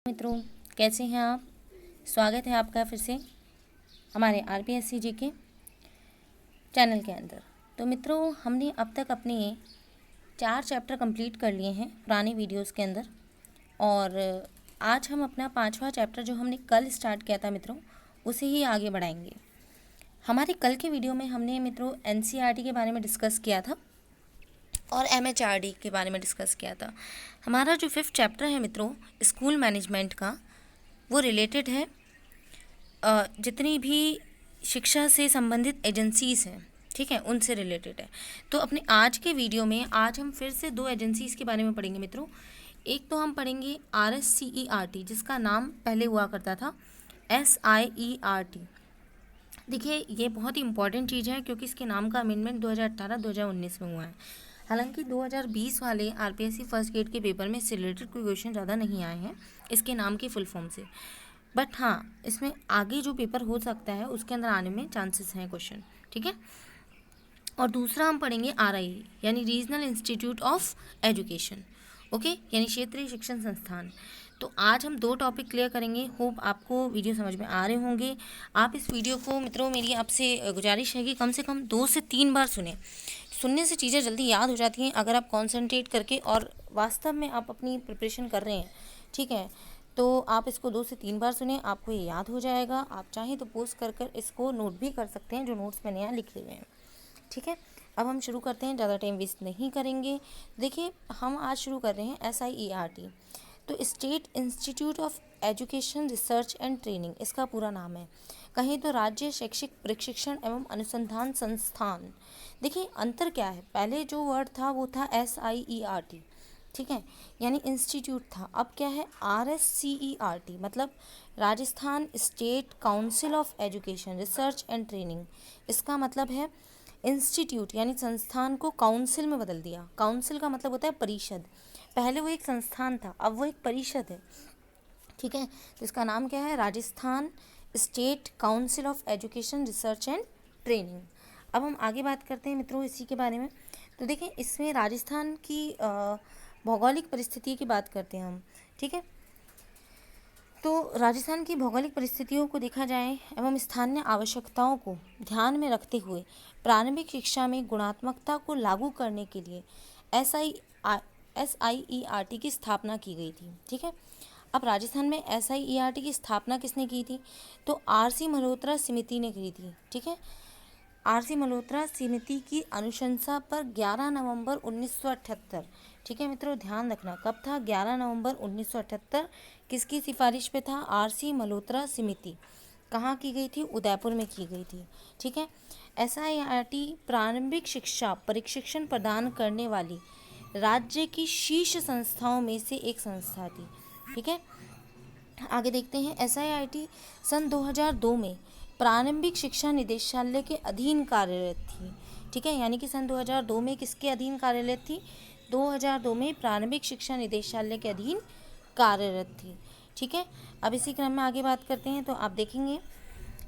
मित्रों, कैसे हैं आप। स्वागत है आपका फिर से हमारे आरपीएससी जी के चैनल के अंदर। तो मित्रों, हमने अब तक अपने 4 चैप्टर कंप्लीट कर लिए हैं पुराने वीडियोस के अंदर, और आज हम अपना 5वां चैप्टर जो हमने कल स्टार्ट किया था मित्रों, उसे ही आगे बढ़ाएंगे। हमारे कल के वीडियो में हमने मित्रों एनसीईआरटी के बारे में डिस्कस किया था और एमएचआरडी के बारे में डिस्कस किया था। हमारा जो 5th चैप्टर है मित्रों स्कूल मैनेजमेंट का, वो रिलेटेड है जितनी भी शिक्षा से संबंधित एजेंसीज़ हैं, ठीक है, उनसे रिलेटेड है। तो अपने आज के वीडियो में आज हम फिर से 2 एजेंसीज़ के बारे में पढ़ेंगे मित्रों। एक तो हम पढ़ेंगे RSCERT, जिसका नाम पहले हुआ करता था SIERT। देखिए, ये बहुत ही इंपॉर्टेंट चीज़ है क्योंकि इसके नाम का अमेंडमेंट 2018-2019 में हुआ है। हालांकि 2020 वाले आरपीएससी फर्स्ट ग्रेड के पेपर में इससे रिलेटेड कोई क्वेश्चन ज़्यादा नहीं आए हैं इसके नाम के फुल फॉर्म से, बट हाँ, इसमें आगे जो पेपर हो सकता है उसके अंदर आने में चांसेस हैं क्वेश्चन, ठीक है। और दूसरा हम पढ़ेंगे RIE यानी regional institute of education, okay, यानी क्षेत्रीय शिक्षण संस्थान। तो आज हम 2 टॉपिक क्लियर करेंगे। होप आपको वीडियो समझ में आ रहे होंगे। आप इस वीडियो को मित्रों, मेरी आपसे गुजारिश है कि कम से कम 2 से 3 बार सुने। सुनने से चीज़ें जल्दी याद हो जाती हैं अगर आप कॉन्सेंट्रेट करके और वास्तव में आप अपनी प्रिपरेशन कर रहे हैं, ठीक है। तो आप इसको 2 से 3 बार सुने, आपको ये याद हो जाएगा। आप चाहें तो पोस्ट कर इसको नोट भी कर सकते हैं, जो नोट्स मैंने यहाँ लिखे हुए हैं, ठीक है। अब हम शुरू करते हैं, ज़्यादा टाइम वेस्ट नहीं करेंगे। देखिए, हम आज शुरू कर रहे हैं SIERT। तो state institute of education research and training इसका पूरा नाम है। कहें तो राज्य शैक्षिक प्रशिक्षण एवं अनुसंधान संस्थान। देखिए, अंतर क्या है, पहले जो वर्ड था वो था SIERT, ठीक है, यानी इंस्टीट्यूट था। अब क्या है, RSCERT, मतलब Rajasthan state council of education research and training. इसका मतलब है इंस्टीट्यूट यानी संस्थान को काउंसिल में बदल दिया। काउंसिल का मतलब होता है परिषद। पहले वो एक संस्थान था, अब वो एक परिषद है, ठीक है। तो इसका नाम क्या है, Rajasthan state council of education research and training. अब हम आगे बात करते हैं मित्रों इसी के बारे में। तो देखिए, इसमें राजस्थान की भौगोलिक परिस्थिति की बात करते हैं हम, ठीक है। तो राजस्थान की भौगोलिक परिस्थितियों को देखा जाए एवं स्थानीय आवश्यकताओं को ध्यान में रखते हुए प्रारंभिक शिक्षा में गुणात्मकता को लागू करने के लिए SIERT की स्थापना की गई थी, ठीक है। अब राजस्थान में SIERT की स्थापना किसने की थी, तो RC मल्होत्रा समिति ने की थी, ठीक है। RC मल्होत्रा समिति की अनुशंसा पर 11 नवंबर 1978, ठीक है मित्रों, ध्यान रखना कब था, 11 नवंबर 1978। किसकी सिफारिश पे था, RC मल्होत्रा समिति। कहाँ की गई थी, उदयपुर में की गई थी, ठीक है। SIERT प्रारंभिक शिक्षा प्रशिक्षण प्रदान करने वाली राज्य की शीर्ष संस्थाओं में से एक संस्था थी, ठीक है। आगे देखते हैं, SIERT सन 2002 में प्रारंभिक शिक्षा निदेशालय के अधीन कार्यरत थी, ठीक है, यानी कि सन 2002 में किसके अधीन कार्यरत थी, 2002 में प्रारंभिक शिक्षा निदेशालय के अधीन कार्यरत थी, ठीक है। अब इसी क्रम में आगे बात करते हैं। तो आप देखेंगे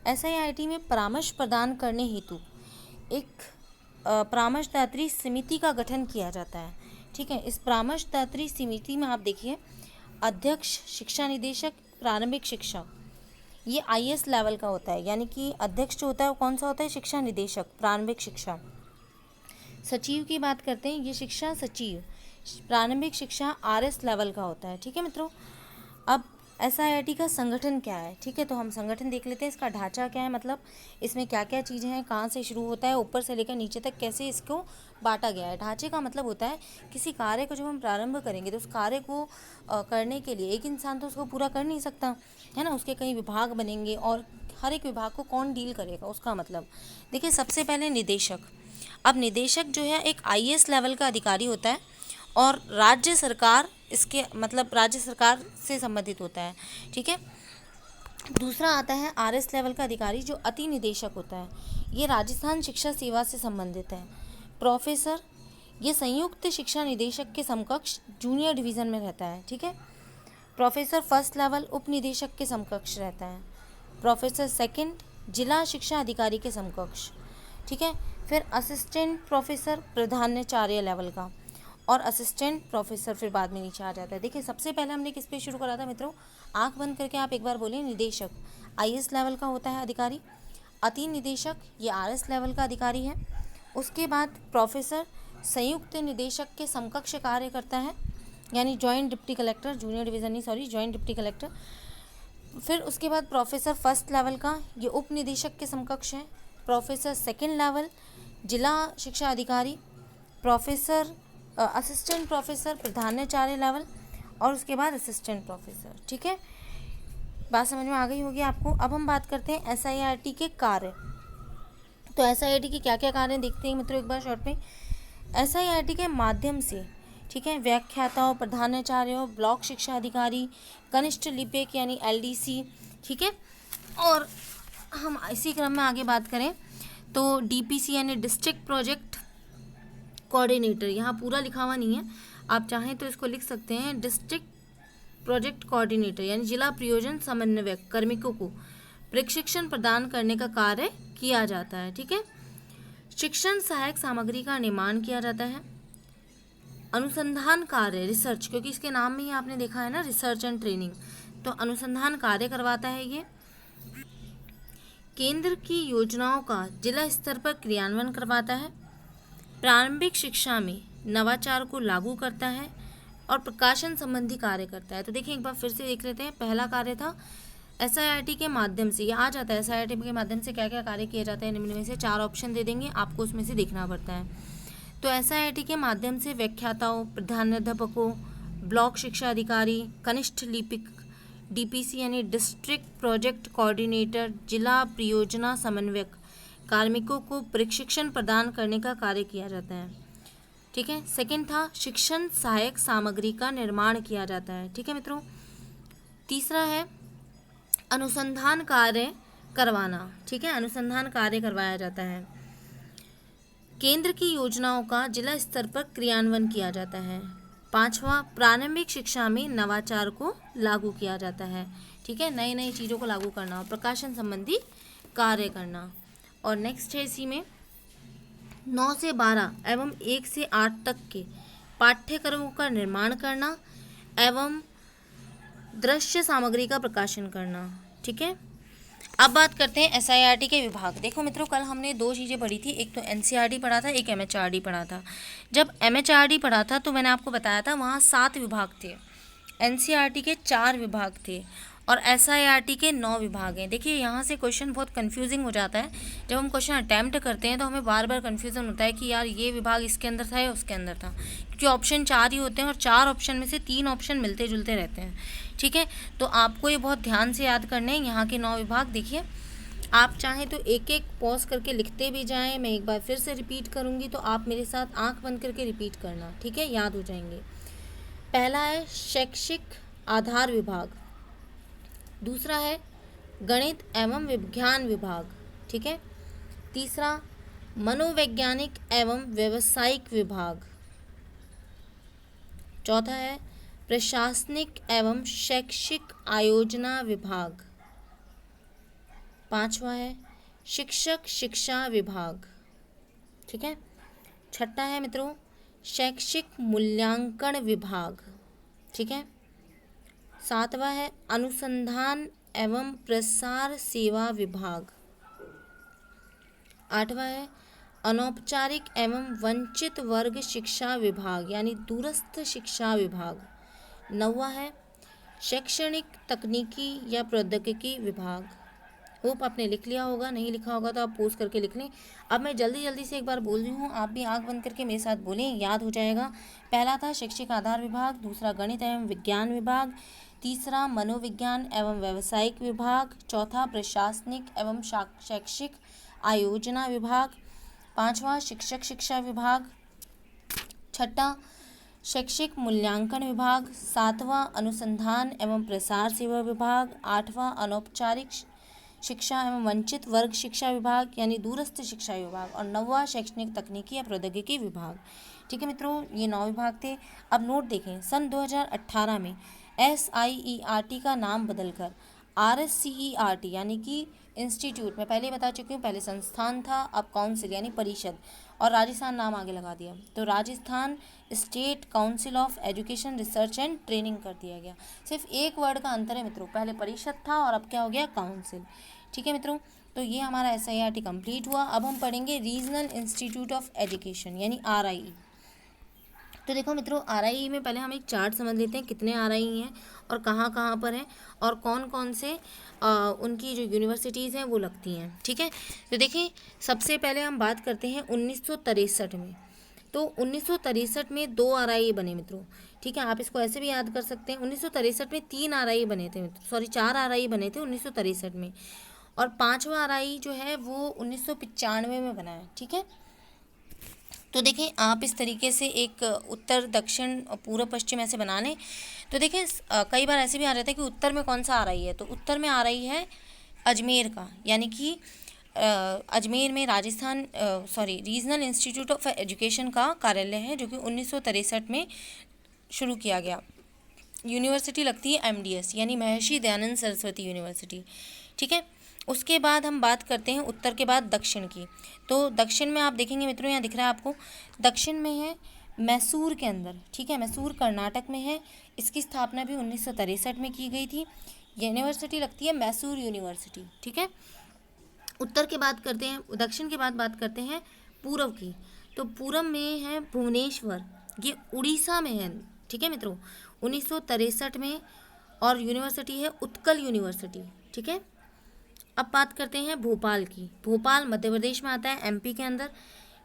SIERT में परामर्श प्रदान करने हेतु एक परामर्शदात्री समिति का गठन किया जाता है, ठीक है। इस परामर्शदात्री समिति में आप देखिए अध्यक्ष, शिक्षा निदेशक, प्रारंभिक शिक्षा, ये IAS लेवल का होता है, यानी कि अध्यक्ष जो होता है वो कौन सा होता है, शिक्षा निदेशक, प्रारंभिक शिक्षा। सचिव की बात करते हैं, ये शिक्षा सचिव, प्रारंभिक शिक्षा RS लेवल का होता है, ठीक है मित्रों। अब SIERT का संगठन क्या है, ठीक है, तो हम संगठन देख लेते हैं। इसका ढांचा क्या है, मतलब इसमें क्या क्या चीज़ें हैं, कहाँ से शुरू होता है, ऊपर से लेकर नीचे तक कैसे इसको बांटा गया है। ढांचे का मतलब होता है किसी कार्य को जब हम प्रारंभ करेंगे तो उस कार्य को करने के लिए एक इंसान तो उसको पूरा कर नहीं सकता है ना, उसके कई विभाग बनेंगे और हर एक विभाग को कौन डील करेगा, उसका मतलब। देखिए, सबसे पहले निदेशक। अब निदेशक जो है एक IAS लेवल का अधिकारी होता है और राज्य सरकार इसके मतलब राज्य सरकार से संबंधित होता है, ठीक है। दूसरा आता है RS लेवल का अधिकारी जो अति निदेशक होता है, ये राजस्थान शिक्षा सेवा से संबंधित है। प्रोफेसर, ये संयुक्त शिक्षा निदेशक के समकक्ष जूनियर डिवीज़न में रहता है, ठीक है। प्रोफेसर फर्स्ट लेवल उप निदेशक के समकक्ष रहता है। प्रोफेसर सेकंड जिला शिक्षा अधिकारी के समकक्ष, ठीक है। फिर असिस्टेंट प्रोफेसर प्राधान्याचार्य लेवल का, और असिस्टेंट प्रोफेसर फिर बाद में नीचे आ जाता है। देखिए सबसे पहले हमने किस पे शुरू करा था मित्रों, आंख बंद करके आप एक बार बोलिए, निदेशक IAS लेवल का होता है अधिकारी, अति निदेशक ये RS लेवल का अधिकारी है। उसके बाद प्रोफेसर संयुक्त निदेशक के समकक्ष कार्य करता है, यानी joint deputy collector, junior division नहीं सॉरी, जॉइंट डिप्टी कलेक्टर। फिर उसके बाद प्रोफेसर फर्स्ट लेवल का ये उप निदेशक के समकक्ष है। प्रोफेसर सेकंड लेवल जिला शिक्षा अधिकारी, प्रोफेसर असिस्टेंट प्रोफेसर प्रधानाचार्य लेवल, और उसके बाद असिस्टेंट प्रोफेसर। ठीक है, बात समझ में आ गई होगी आपको। अब हम बात करते हैं SIRT के कार्य। तो SIRT के क्या क्या कार्य देखते हैं मित्रों एक बार शॉर्ट में। SIRT के माध्यम से, ठीक है, व्याख्याताओं, प्रधानाचार्यों, ब्लॉक शिक्षा अधिकारी, कनिष्ठ लिपिक यानी LDC, ठीक है। और हम इसी क्रम में आगे बात करें तो DPC यानी डिस्ट्रिक्ट प्रोजेक्ट कोऑर्डिनेटर, यहाँ पूरा लिखा हुआ नहीं है, आप चाहें तो इसको लिख सकते हैं, डिस्ट्रिक्ट प्रोजेक्ट कोऑर्डिनेटर यानी जिला प्रयोजन समन्वयक कार्मिकों को प्रशिक्षण प्रदान करने का कार्य किया जाता है। ठीक है, शिक्षण सहायक सामग्री का निर्माण किया जाता है। अनुसंधान कार्य रिसर्च, क्योंकि इसके नाम में ही आपने देखा है ना रिसर्च एंड ट्रेनिंग, तो अनुसंधान कार्य करवाता है ये। केंद्र की योजनाओं का जिला स्तर पर क्रियान्वयन करवाता है। प्रारंभिक शिक्षा में नवाचार को लागू करता है और प्रकाशन संबंधी कार्य करता है। तो देखिए एक बार फिर से देख लेते हैं। पहला कार्य था SIRT के माध्यम से, ये आ जाता है SIRT के माध्यम से क्या क्या कार्य किए जाते हैं, निम्न में से 4 ऑप्शन दे देंगे आपको, उसमें से देखना पड़ता है। तो SIRT के माध्यम से व्याख्याताओं, प्रधानाध्यापकों, ब्लॉक शिक्षा अधिकारी, कनिष्ठ लिपिक, DPC यानी डिस्ट्रिक्ट प्रोजेक्ट कोऑर्डिनेटर, जिला परियोजना समन्वयक कार्मिकों को प्रशिक्षण प्रदान करने का कार्य किया जाता है। ठीक है, सेकंड था शिक्षण सहायक सामग्री का निर्माण किया जाता है। ठीक है मित्रों, तीसरा है अनुसंधान कार्य करवाना। ठीक है, अनुसंधान कार्य करवाया जाता है। केंद्र की योजनाओं का जिला स्तर पर क्रियान्वयन किया जाता है। पांचवा, प्रारंभिक शिक्षा में नवाचार को लागू किया जाता है। ठीक है, नई नई चीज़ों को लागू करना, प्रकाशन संबंधी कार्य करना। और नेक्स्ट है इसी में 9 से 12 एवं 1 से 8 तक के पाठ्यक्रमों का निर्माण करना एवं दृश्य सामग्री का प्रकाशन करना। ठीक है, अब बात करते हैं SIRT के विभाग। देखो मित्रों, कल हमने 2 चीज़ें पढ़ी थी, एक तो NCERT पढ़ा था, एक MHRD पढ़ा था। जब MHRD पढ़ा था तो मैंने आपको बताया था वहाँ 7 विभाग थे, NCERT के 4 विभाग थे और SIRT के 9 विभाग हैं। देखिए यहाँ से क्वेश्चन बहुत कंफ्यूजिंग हो जाता है, जब हम क्वेश्चन अटैम्प्ट करते हैं तो हमें बार बार कन्फ्यूज़न होता है कि यार ये विभाग इसके अंदर था या उसके अंदर था, क्योंकि ऑप्शन 4 ही होते हैं और 4 ऑप्शन में से 3 ऑप्शन मिलते जुलते रहते हैं। ठीक है, तो आपको ये बहुत ध्यान से याद करने हैं यहाँ के 9 विभाग। देखिए आप चाहें तो एक एक पॉज करके लिखते भी जाएं, मैं एक बार फिर से रिपीट करूँगी तो आप मेरे साथ आँख बंद करके रिपीट करना। ठीक है, याद हो जाएंगे। पहला है शैक्षिक आधार विभाग, दूसरा है गणित एवं विज्ञान विभाग। ठीक है, तीसरा मनोवैज्ञानिक एवं व्यावसायिक विभाग, चौथा है प्रशासनिक एवं शैक्षिक आयोजना विभाग, पांचवा है शिक्षक शिक्षा विभाग। ठीक है, छठा है मित्रों शैक्षिक मूल्यांकन विभाग। ठीक है, सातवां है अनुसंधान एवं प्रसार सेवा विभाग, आठवां है अनौपचारिक एवं वंचित वर्ग शिक्षा विभाग यानी दूरस्थ शिक्षा विभाग, नौवां है शैक्षणिक तकनीकी या प्रौद्योगिकी विभाग। होप आपने लिख लिया होगा, नहीं लिखा होगा तो आप पोस्ट करके लिख लें। अब मैं जल्दी जल्दी से एक बार बोल रही हूँ, आप भी आंख बंद करके मेरे साथ बोलें, याद हो जाएगा। पहला था शैक्षिक आधार विभाग, दूसरा गणित एवं विज्ञान विभाग, तीसरा मनोविज्ञान एवं व्यावसायिक विभाग, चौथा प्रशासनिक एवं शैक्षिक आयोजना विभाग, पांचवा शिक्षक शिक्षा विभाग, छठा शैक्षिक मूल्यांकन विभाग, सातवां अनुसंधान एवं प्रसार सेवा विभाग, आठवां अनौपचारिक शिक्षा एवं वंचित वर्ग शिक्षा विभाग यानी दूरस्थ शिक्षा विभाग, और नौवां शैक्षणिक तकनीकी या प्रौद्योगिकी विभाग। ठीक है मित्रों, ये 9 विभाग थे। अब नोट देखें, सन 2018 में SIERT का नाम बदलकर RSCERT यानी कि इंस्टीट्यूट, मैं पहले बता चुकी हूँ, पहले संस्थान था, अब काउंसिल यानी परिषद, और राजस्थान नाम आगे लगा दिया, तो Rajasthan state council of education research and training कर दिया गया। सिर्फ एक वर्ड का अंतर है मित्रों, पहले परिषद था और अब क्या हो गया, काउंसिल। ठीक है मित्रों, तो ये हमारा SIRT कंप्लीट हुआ। अब हम पढ़ेंगे रीजनल इंस्टीट्यूट ऑफ एजुकेशन यानी RIE। तो देखो मित्रों, RIE में पहले हम एक चार्ट समझ लेते हैं, कितने RIE हैं और कहाँ कहाँ पर हैं और कौन कौन से उनकी जो यूनिवर्सिटीज़ हैं वो लगती हैं। ठीक है, तो देखिए सबसे पहले हम बात करते हैं 1963 में। तो 1963 में 2 RIE बने मित्रों। ठीक है, आप इसको ऐसे भी याद कर सकते हैं, 1963 में 3 RIE बने थे मित्रों, सॉरी 4 RIE बने थे 1963 में, और 5वां RIE जो है वो 1995 में बना है। ठीक है, तो देखें आप इस तरीके से एक उत्तर दक्षिण पूर्व पश्चिम ऐसे बना लें। तो देखें कई बार ऐसे भी आ जाता है कि उत्तर में कौन सा आ रही है, तो उत्तर में आ रही है अजमेर का, यानी कि अजमेर में Rajasthan regional institute of education का कार्यालय है, जो कि 1963 में शुरू किया गया। यूनिवर्सिटी लगती है MDS यानी महर्षि दयानंद सरस्वती यूनिवर्सिटी। ठीक है, उसके बाद हम बात करते हैं उत्तर के बाद दक्षिण की। तो दक्षिण में आप देखेंगे मित्रों, यहाँ दिख रहा है आपको, दक्षिण में है मैसूर के अंदर। ठीक है, मैसूर कर्नाटक में है, इसकी स्थापना भी 1963 में की गई थी। यूनिवर्सिटी लगती है मैसूर यूनिवर्सिटी। ठीक है, उत्तर के बाद करते हैं, दक्षिण के बाद बात करते हैं पूर्व की। तो पूर्व में है भुवनेश्वर, ये उड़ीसा में है। ठीक है मित्रों, 1963 में, और यूनिवर्सिटी है उत्कल यूनिवर्सिटी। ठीक है, अब बात करते हैं भोपाल की। भोपाल मध्य प्रदेश में आता है, MP के अंदर।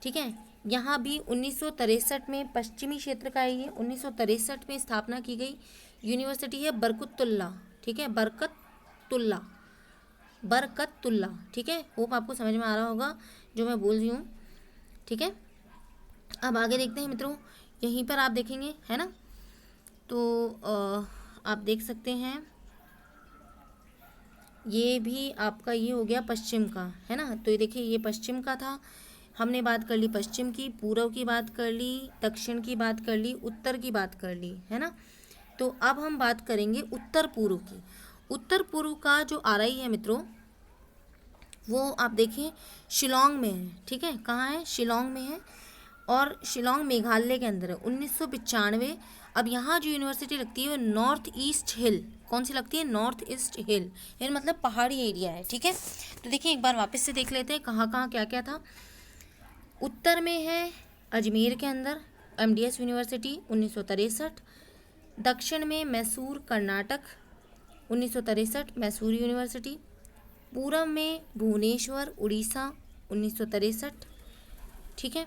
ठीक है, यहाँ भी 1963 में, पश्चिमी क्षेत्र का है ये, 1963 में स्थापना की गई यूनिवर्सिटी है बरकतुल्ला। ठीक है, बरकतुल्ला। ठीक है, होप आपको समझ में आ रहा होगा जो मैं बोल रही हूँ। ठीक है, अब आगे देखते हैं मित्रों, यहीं पर आप देखेंगे है ना, तो आप देख सकते हैं, ये भी आपका ये हो गया पश्चिम का, है ना। तो ये देखिए, ये पश्चिम का था, हमने बात कर ली पश्चिम की, पूर्व की बात कर ली, दक्षिण की बात कर ली, उत्तर की बात कर ली, है ना। तो अब हम बात करेंगे उत्तर पूर्व की। उत्तर पूर्व का जो RIE है मित्रों, वो आप देखें शिलोंग में है। ठीक है, कहाँ है, शिलोंग में है, और शिलोंग मेघालय के अंदर है। 1995। अब यहाँ जो यूनिवर्सिटी लगती है वो नॉर्थ ईस्ट हिल, कौन सी लगती है, नॉर्थ ईस्ट हिल, हिल मतलब पहाड़ी एरिया है। ठीक है, तो देखिए एक बार वापस से देख लेते हैं कहाँ कहाँ क्या क्या था। उत्तर में है अजमेर के अंदर MDS यूनिवर्सिटी 1963। दक्षिण में मैसूर कर्नाटक 1963 मैसूर यूनिवर्सिटी। पूर्व में भुवनेश्वर उड़ीसा 1963। ठीक है,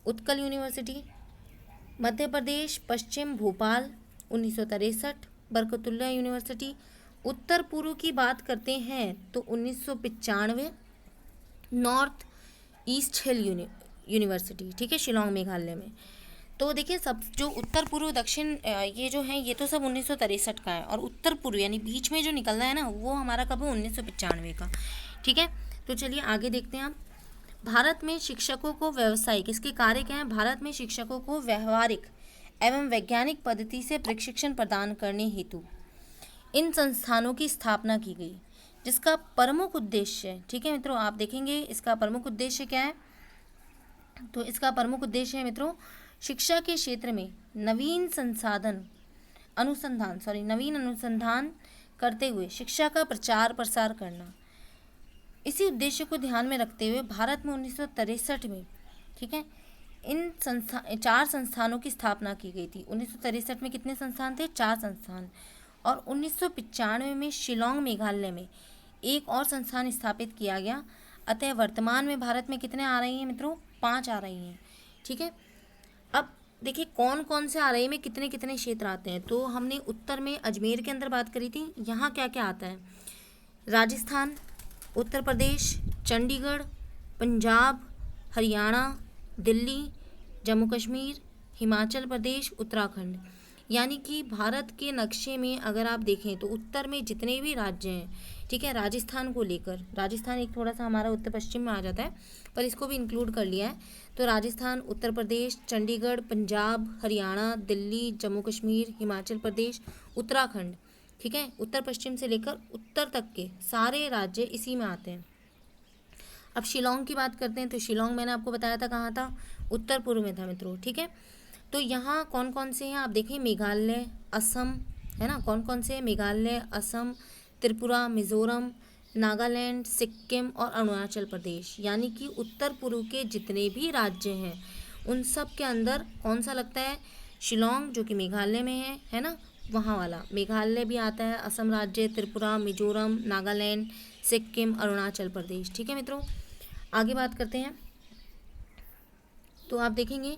उत्कल यूनिवर्सिटी। मध्य प्रदेश पश्चिम भोपाल 1963 बरकतुल्ला यूनिवर्सिटी। उत्तर पूर्व की बात करते हैं तो 1995 नॉर्थ ईस्ट हिल यूनिवर्सिटी। ठीक है, शिलोंग मेघालय में। तो देखिए सब जो उत्तर पूर्व दक्षिण ये जो है ये तो सब 1963 का है, और उत्तर पूर्व यानी बीच में जो निकल रहा है ना वो हमारा कब है, 1995 का। ठीक है, तो चलिए आगे देखते हैं आप। भारत में शिक्षकों को व्यावसायिक, इसके कार्य क्या हैं, भारत में शिक्षकों को व्यवहारिक एवं वैज्ञानिक पद्धति से प्रशिक्षण प्रदान करने हेतु इन संस्थानों की स्थापना की गई, जिसका प्रमुख उद्देश्य, ठीक है मित्रों आप देखेंगे इसका प्रमुख उद्देश्य क्या है, तो इसका प्रमुख उद्देश्य है मित्रों शिक्षा के क्षेत्र में नवीन अनुसंधान करते हुए शिक्षा का प्रचार प्रसार करना। इसी उद्देश्य को ध्यान में रखते हुए भारत में 1963 में, ठीक है, इन 4 संस्थानों की स्थापना की गई थी। 1963 में कितने संस्थान थे, 4 संस्थान, और 1995 में शिलोंग मेघालय में एक और संस्थान स्थापित किया गया। अतः वर्तमान में भारत में कितने आ रही हैं मित्रों, 5 आ रही हैं। ठीक है, अब देखिए कौन कौन से आ रही में कितने कितने क्षेत्र आते हैं। तो हमने उत्तर में अजमेर के अंदर बात करी थी, यहाँ क्या क्या आता है, राजस्थान, उत्तर प्रदेश, चंडीगढ़, पंजाब, हरियाणा, दिल्ली, जम्मू कश्मीर, हिमाचल प्रदेश, उत्तराखंड। यानी कि भारत के नक्शे में अगर आप देखें तो उत्तर में जितने भी राज्य हैं, ठीक है, राजस्थान को लेकर, राजस्थान एक थोड़ा सा हमारा उत्तर पश्चिम में आ जाता है पर इसको भी इंक्लूड कर लिया है, तो राजस्थान, उत्तर प्रदेश, चंडीगढ़, पंजाब, हरियाणा, दिल्ली, जम्मू कश्मीर, हिमाचल प्रदेश, उत्तराखंड, ठीक है, उत्तर पश्चिम से लेकर उत्तर तक के सारे राज्य इसी में आते हैं। अब शिलोंग की बात करते हैं, तो शिलोंग मैंने आपको बताया था कहाँ था, उत्तर पूर्व में था मित्रों, ठीक है। तो यहाँ कौन कौन से हैं आप देखिए, मेघालय, असम, है ना, कौन कौन से हैं, मेघालय, असम, त्रिपुरा, मिजोरम, नागालैंड, सिक्किम और अरुणाचल प्रदेश, यानी कि उत्तर पूर्व के जितने भी राज्य हैं उन सब के अंदर कौन सा लगता है, शिलोंग, जो कि मेघालय में है ना, वहाँ वाला मेघालय भी आता है, असम राज्य, त्रिपुरा, मिजोरम, नागालैंड, सिक्किम, अरुणाचल प्रदेश, ठीक है मित्रों। आगे बात करते हैं, तो आप देखेंगे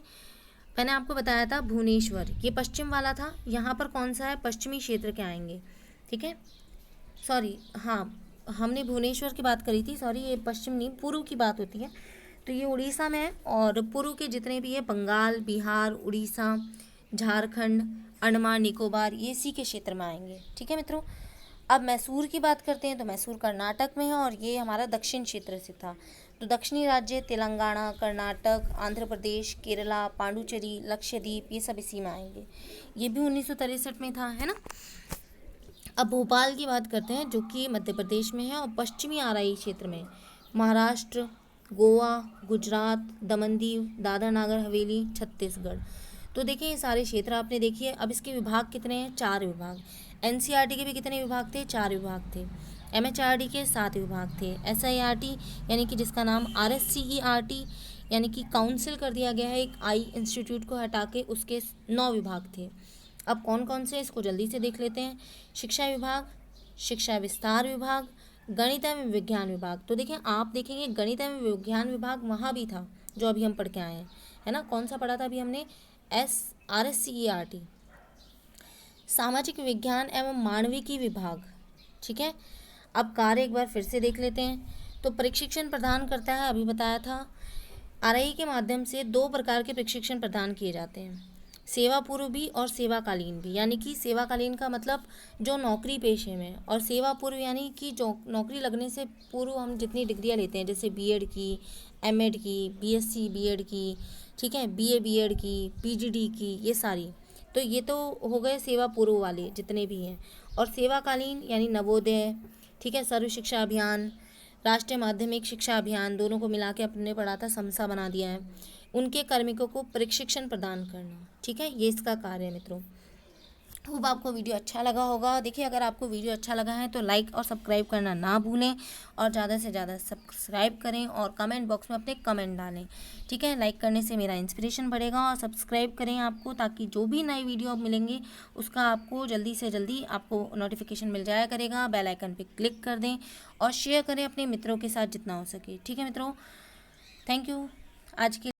मैंने आपको बताया था भुवनेश्वर, ये पश्चिम वाला था, यहाँ पर कौन सा है, पश्चिमी क्षेत्र के आएंगे, ठीक है। सॉरी, हाँ, हमने भुवनेश्वर की बात करी थी, सॉरी, ये पश्चिम नहीं, पूर्व की बात होती है। तो ये उड़ीसा में है, और पूर्व के जितने भी है, बंगाल, बिहार, उड़ीसा, झारखंड, अंडमान निकोबार, ये इसी के क्षेत्र में आएंगे, ठीक है मित्रों। अब मैसूर की बात करते हैं, तो मैसूर कर्नाटक में है, और ये हमारा दक्षिण क्षेत्र से था। तो दक्षिणी राज्य तेलंगाना, कर्नाटक, आंध्र प्रदेश, केरला, पांडुचेरी, लक्षद्वीप, ये सब इसी में आएंगे। ये भी 1963 में था, है ना। अब भोपाल की बात करते हैं, जो कि मध्य प्रदेश में है और पश्चिमी आरई क्षेत्र में, महाराष्ट्र, गोवा, गुजरात, दमन दीव, दादरा नागर हवेली, छत्तीसगढ़। तो देखिए ये सारे क्षेत्र आपने देखिए। अब इसके विभाग कितने हैं, 4 विभाग। एनसीईआरटी के भी कितने विभाग थे, 4 विभाग थे। एमएचआरडी के 7 विभाग थे। एसआईआरटी यानी कि जिसका नाम आरएससीईआरटी यानी कि काउंसिल कर दिया गया है एक आई इंस्टीट्यूट को हटा के, उसके 9 विभाग थे। अब कौन कौन से, इसको जल्दी से देख लेते हैं। शिक्षा विभाग, शिक्षा विस्तार विभाग, गणित एवं विज्ञान विभाग। तो देखिए आप देखेंगे गणित एवं विज्ञान विभाग वहाँ भी था जो अभी हम पढ़ के आए हैं, है ना। कौन सा पढ़ा था अभी हमने, RSCERT। सामाजिक विज्ञान एवं मानविकी विभाग, ठीक है। अब कार्य एक बार फिर से देख लेते हैं। तो प्रशिक्षण प्रदान करता है, अभी बताया था, आरआई के माध्यम से 2 प्रकार के प्रशिक्षण प्रदान किए जाते हैं, सेवा पूर्व भी और सेवाकालीन भी। यानी कि सेवाकालीन का मतलब जो नौकरी पेशे में, और सेवा पूर्व यानी कि जो नौकरी लगने से पूर्व हम जितनी डिग्रियां लेते हैं, जैसे बीएड की, एमएड की, बीएससी बीएड की, ठीक है, बीए बीएड की, पीजीडी की, ये सारी। तो ये तो हो गए सेवा पूर्व वाले जितने भी हैं। और सेवाकालीन यानी नवोदय, ठीक है, सर्व शिक्षा अभियान, राष्ट्रीय माध्यमिक शिक्षा अभियान, दोनों को मिला के अपने पढ़ा था, समसा बना दिया है। उनके कार्मिकों को प्रशिक्षण प्रदान करना, ठीक है, ये इसका कार्य है मित्रों। होप आपको वीडियो अच्छा लगा होगा। देखिए अगर आपको वीडियो अच्छा लगा है तो लाइक और सब्सक्राइब करना ना भूलें, और ज़्यादा से ज़्यादा सब्सक्राइब करें और कमेंट बॉक्स में अपने कमेंट डालें, ठीक है। लाइक करने से मेरा इंस्पिरेशन बढ़ेगा, और सब्सक्राइब करें आपको, ताकि जो भी नए वीडियो मिलेंगे उसका आपको जल्दी से जल्दी आपको नोटिफिकेशन मिल जाया करेगा। बेल आइकन पर क्लिक कर दें और शेयर करें अपने मित्रों के साथ जितना हो सके, ठीक है मित्रों। थैंक यू आज के